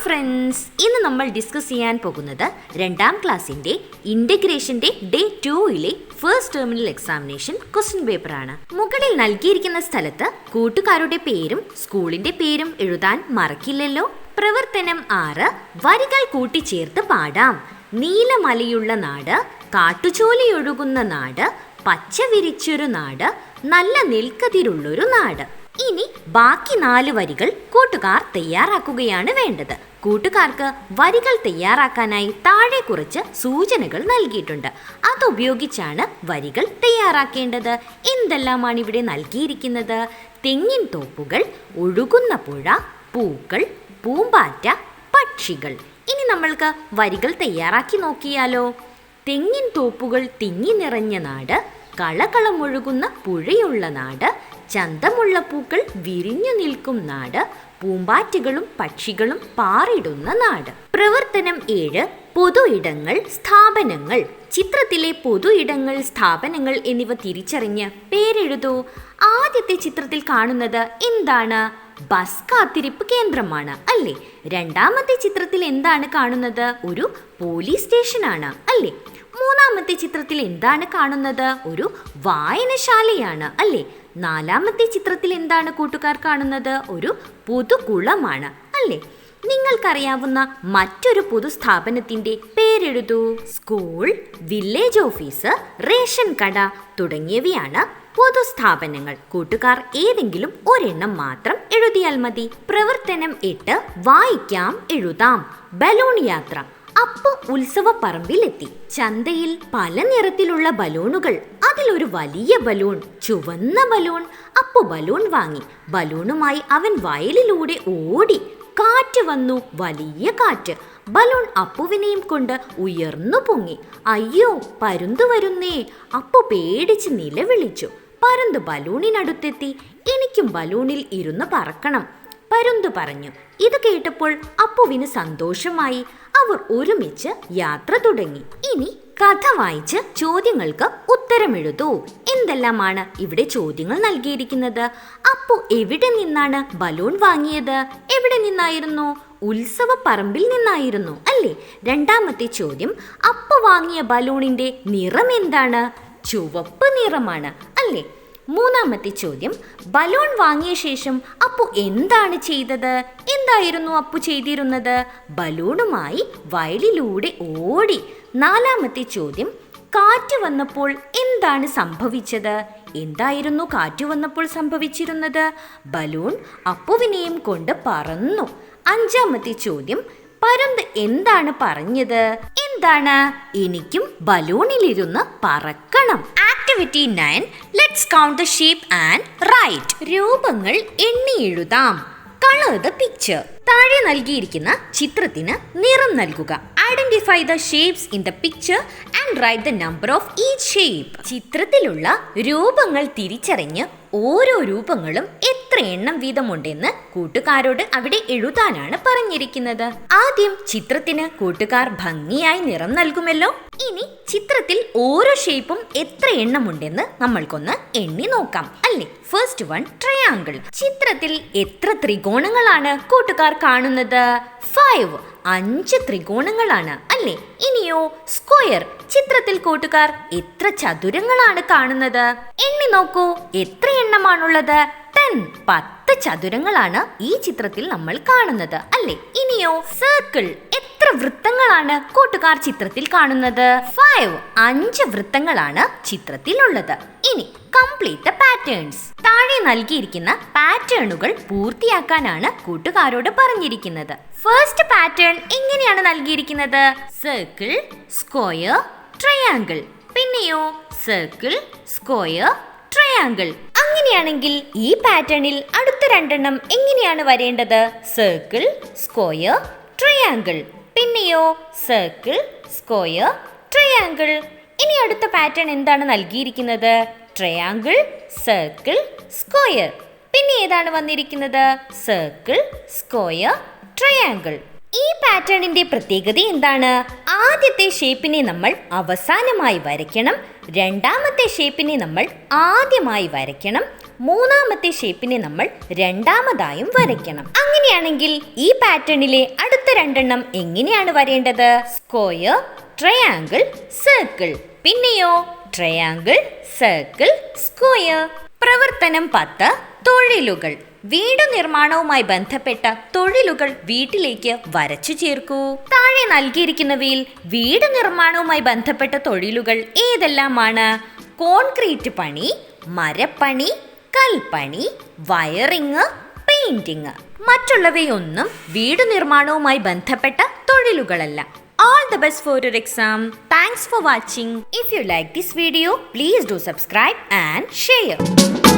Friends, ഇന്ന് നമ്മൾ discuss ചെയ്യാൻ പോകുന്നത് 2ാം ക്ലാസ്സിന്റെ ഇന്റഗ്രേഷന്റെ ഡേ 2ലെ ഫസ്റ്റ് ടെർമിനൽ എക്സാമിനേഷൻ ക്വസ്റ്റ്യൻ പേപ്പറാണ്. മുകളിൽ നൽകിയിരിക്കുന്ന സ്ഥലത്ത് കൂട്ടുകാരുടെ പേരും സ്കൂളിന്റെ പേരും എഴുതാൻ മറക്കില്ലല്ലോ. പ്രവർത്തനം 6. വരികൾ കൂട്ടിച്ചേർത്ത് പാടാം. നീലമലയുള്ള നാട്, കാട്ടുചോലയൊഴുകുന്ന നാട്, പച്ച വിരിച്ചൊരു നാട്, നല്ല നെൽക്കതിരുള്ളൊരു നാട്. ഇനി ബാക്കി 4 വരികൾ കൂട്ടുകാർ തയ്യാറാക്കുകയാണ് വേണ്ടത്. കൂട്ടുകാർക്ക് വരികൾ തയ്യാറാക്കാനായി താഴെ കുറച്ച് സൂചനകൾ നൽകിയിട്ടുണ്ട്. അതുപയോഗിച്ചാണ് വരികൾ തയ്യാറാക്കേണ്ടത്. എന്തെല്ലാമാണ് ഇവിടെ നൽകിയിരിക്കുന്നത്? തെങ്ങിൻ തോപ്പുകൾ, ഒഴുകുന്ന പുഴ, പൂക്കൾ, പൂമ്പാറ്റ, പക്ഷികൾ. ഇനി നമ്മൾക്ക് വരികൾ തയ്യാറാക്കി നോക്കിയാലോ. തെങ്ങിൻ തോപ്പുകൾ തിങ്ങി നിറഞ്ഞ നാട്, കളകളമൊഴുകുന്ന പുഴയുള്ള നാട്, ചന്തമുള്ള പൂക്കൾ വിരിഞ്ഞു നിൽക്കും നാട്, പൂമ്പാറ്റകളും പക്ഷികളും പാറിടുന്ന നാട്. പ്രവർത്തനം 7. പൊതു ഇടങ്ങൾ, സ്ഥാപനങ്ങൾ. ചിത്രത്തിലെ പൊതു ഇടങ്ങൾ, സ്ഥാപനങ്ങൾ എന്നിവ തിരിച്ചറിഞ്ഞ് പേരെഴുതൂ. ആദ്യത്തെ ചിത്രത്തിൽ കാണുന്നത് എന്താണ്? ബസ് കാത്തിരിപ്പ് കേന്ദ്രമാണ് അല്ലേ? രണ്ടാമത്തെ ചിത്രത്തിൽ എന്താണ് കാണുന്നത്? ഒരു പോലീസ് സ്റ്റേഷനാണ് അല്ലേ? മൂന്നാമത്തെ ചിത്രത്തിൽ എന്താണ് കാണുന്നത്? ഒരു വായനശാലയാണ് അല്ലേ? നാലാമത്തെ ചിത്രത്തിൽ എന്താണ് കൂട്ടുകാർ കാണുന്നത്? ഒരു പൊതുകുളമാണ് അല്ലേ? നിങ്ങൾക്കറിയാവുന്ന മറ്റൊരു പൊതുസ്ഥാപനത്തിന്റെ പേരെഴുതൂ. സ്കൂൾ, വില്ലേജ് ഓഫീസ്, റേഷൻ കട തുടങ്ങിയവയാണ് പൊതുസ്ഥാപനങ്ങൾ. കൂട്ടുകാർ ഏതെങ്കിലും ഒരെണ്ണം മാത്രം എഴുതിയാൽ മതി. പ്രവർത്തനം 8. വായിക്കാം, എഴുതാം. ബലൂൺ യാത്ര. അപ്പു ഉത്സവപ്പറമ്പിലെത്തി. ചന്തയിൽ പല നിറത്തിലുള്ള ബലൂണുകൾ. അതിലൊരു വലിയ ബലൂൺ, ചുവന്ന ബലൂൺ. അപ്പു ബലൂൺ വാങ്ങി. ബലൂണുമായി അവൻ വയലിലൂടെ ഓടി. കാറ്റ് വന്നു, വലിയ കാറ്റ്. ബലൂൺ അപ്പുവിനെയും കൊണ്ട് ഉയർന്നു പൊങ്ങി. അയ്യോ, പരുന്ത് വരുന്നേ! അപ്പു പേടിച്ച് നിലവിളിച്ചു. പരുന്ത് ബലൂണിനടുത്തെത്തി. എനിക്കും ബലൂണിൽ ഇരുന്ന് പറക്കണം, പരുന്ത് പറഞ്ഞു. ഇത് കേട്ടപ്പോൾ അപ്പുവിന് സന്തോഷമായി. അവർ ഒരുമിച്ച് യാത്ര തുടങ്ങി. ഇനി കഥ വായിച്ച് ചോദ്യങ്ങൾക്ക് ഉത്തരമെഴുതൂ. എന്തെല്ലാമാണ് ഇവിടെ ചോദ്യങ്ങൾ നൽകിയിരിക്കുന്നത്? അപ്പു എവിടെ നിന്നാണ് ബലൂൺ വാങ്ങിയത്? എവിടെ നിന്നായിരുന്നു? ഉത്സവപ്പറമ്പിൽ നിന്നായിരുന്നു അല്ലേ? രണ്ടാമത്തെ ചോദ്യം, അപ്പു വാങ്ങിയ ബലൂണിന്റെ നിറം എന്താണ്? ചുവപ്പ് നിറമാണ് അല്ലേ? മൂന്നാമത്തെ ചോദ്യം, ബലൂൺ വാങ്ങിയ ശേഷം അപ്പു എന്താണ് ചെയ്തത്? എന്തായിരുന്നു അപ്പു ചെയ്തിരുന്നത്? ബലൂണുമായി വയലിലൂടെ ഓടി. നാലാമത്തെ ചോദ്യം, കാറ്റ് വന്നപ്പോൾ എന്താണ് സംഭവിച്ചത്? എന്തായിരുന്നു കാറ്റ് വന്നപ്പോൾ സംഭവിച്ചിരുന്നത്? ബലൂൺ അപ്പുവിനെയും കൊണ്ട് പറന്നു. അഞ്ചാമത്തെ ചോദ്യം, പരുന്ത് എന്താണ് പറഞ്ഞത്? എന്താണ്? എനിക്കും ബലൂണിലിരുന്ന് പറക്കണം. Activity 9. Let's count the shape and write. രൂപങ്ങൾ എണ്ണി എഴുതാം. Color the picture. താഴെ നൽകിയിരിക്കുന്ന ചിത്രത്തിന് നിറം നൽകുക. Identify the shapes in the picture and write the number of each shape. ചിത്രത്തിലുള്ള രൂപങ്ങൾ തിരിച്ചറിഞ്ഞ് ഓരോ രൂപങ്ങളും എത്ര എണ്ണം വീതമുണ്ടെന്ന് കൂട്ടുകാരോട് അവിടെ എഴുതാനാണ് പറഞ്ഞിരിക്കുന്നത്. ആദ്യം ചിത്രത്തിന് കൂട്ടുകാർ ഭംഗിയായി നിറം നൽകുമല്ലോ. ഇനി ചിത്രത്തിൽ ഓരോ ഷേപ്പും എത്ര എണ്ണമുണ്ടെന്ന് നമ്മൾക്കൊന്ന് എണ്ണി നോക്കാം അല്ലേ? First one, triangle. ചിത്രത്തിൽ എത്ര ത്രികോണങ്ങളാണ് കൂട്ടുകാർ കാണുന്നത്? 5. 5 ത്രികോണങ്ങളാണ് അല്ലേ? ഇനിയോ സ്ക്വയർ. ചിത്രത്തിൽ കൂട്ടുകാർ എത്ര ചതുരങ്ങളാണ് കാണുന്നത്? എണ്ണി നോക്കൂ, എത്ര എണ്ണമാണുള്ളത്? 10. 10 ചതുരങ്ങളാണ് ഈ ചിത്രത്തിൽ നമ്മൾ കാണുന്നത് അല്ലേ? ഇനിയോ സർക്കിൾ. എത്ര വൃത്തങ്ങളാണ് കൂട്ടുകാർ ചിത്രത്തിൽ കാണുന്നത്? 5. 5 വൃത്തങ്ങളാണ് ചിത്രത്തിലുള്ളത്. ഇനി കംപ്ലീറ്റ് ദ പാറ്റേൺസ്. താഴെ നൽകിയിരിക്കുന്ന പാറ്റേണുകൾ പൂർത്തിയാക്കാനാണ് കൂട്ടുകാരോട് പറഞ്ഞിരിക്കുന്നത്. ഫസ്റ്റ് പാറ്റേൺ എങ്ങനെയാണ് നൽകിയിരിക്കുന്നത്? Circle, square, triangle. പിന്നെയോ സർക്കിൾ, സ്ക്വയർ, ട്രയാങ്കിൾ. അങ്ങനെയാണെങ്കിൽ ഈ പാറ്റേണിൽ അടുത്ത 2 എണ്ണം എങ്ങനെയാണ് വരേണ്ടത്? Circle, square, triangle. പിന്നെയോ സർക്കിൾ, സ്ക്വയർ, ട്രയാങ്കിൾ. ഇനി അടുത്ത പാറ്റേൺ എന്താണ് നൽകിയിരിക്കുന്നത്? Triangle, circle, square. പിന്നെ ഏതാണ് വന്നിരിക്കുന്നത്? Circle, square, triangle. ഈ പാറ്റേണിന്റെ പ്രത്യേകത എന്താണ്? ആദ്യത്തെ ഷേപ്പിനെ നമ്മൾ അവസാനമായി വരയ്ക്കണം, രണ്ടാമത്തെ ഷേപ്പിനെ നമ്മൾ ആദ്യമായി വരയ്ക്കണം, മൂന്നാമത്തെ ഷേപ്പിനെ നമ്മൾ രണ്ടാമതായും വരയ്ക്കണം. അങ്ങനെ അങ്ങനെയാണെങ്കിൽ ഈ പാറ്റേണിലെ അടുത്ത രണ്ടെണ്ണം എങ്ങനെയാണ് വരേണ്ടത്? Square, triangle, circle. പിന്നെയോ ട്രയാങ്കിൾ, സർക്കിൾ, സ്ക്വയർ. പ്രവർത്തനം 10. തൊഴിലുകൾ. വീട് നിർമ്മാണവുമായി ബന്ധപ്പെട്ട തൊഴിലുകൾ വീട്ടിലേക്ക് വരച്ചു ചേർക്കൂ. താഴെ നൽകിയിരിക്കുന്നവയിൽ വീട് നിർമ്മാണവുമായി ബന്ധപ്പെട്ട തൊഴിലുകൾ ഏതെല്ലാമാണ്? കോൺക്രീറ്റ് പണി, മരപ്പണി, കൽപ്പണി, വയറിങ്, പെയിന്റിങ്. മറ്റുള്ളവയൊന്നും വീട് നിർമ്മാണവുമായി ബന്ധപ്പെട്ട തൊഴിലുകളല്ല. All the best for your exam. Thanks for watching. If you like this video, please do subscribe and share.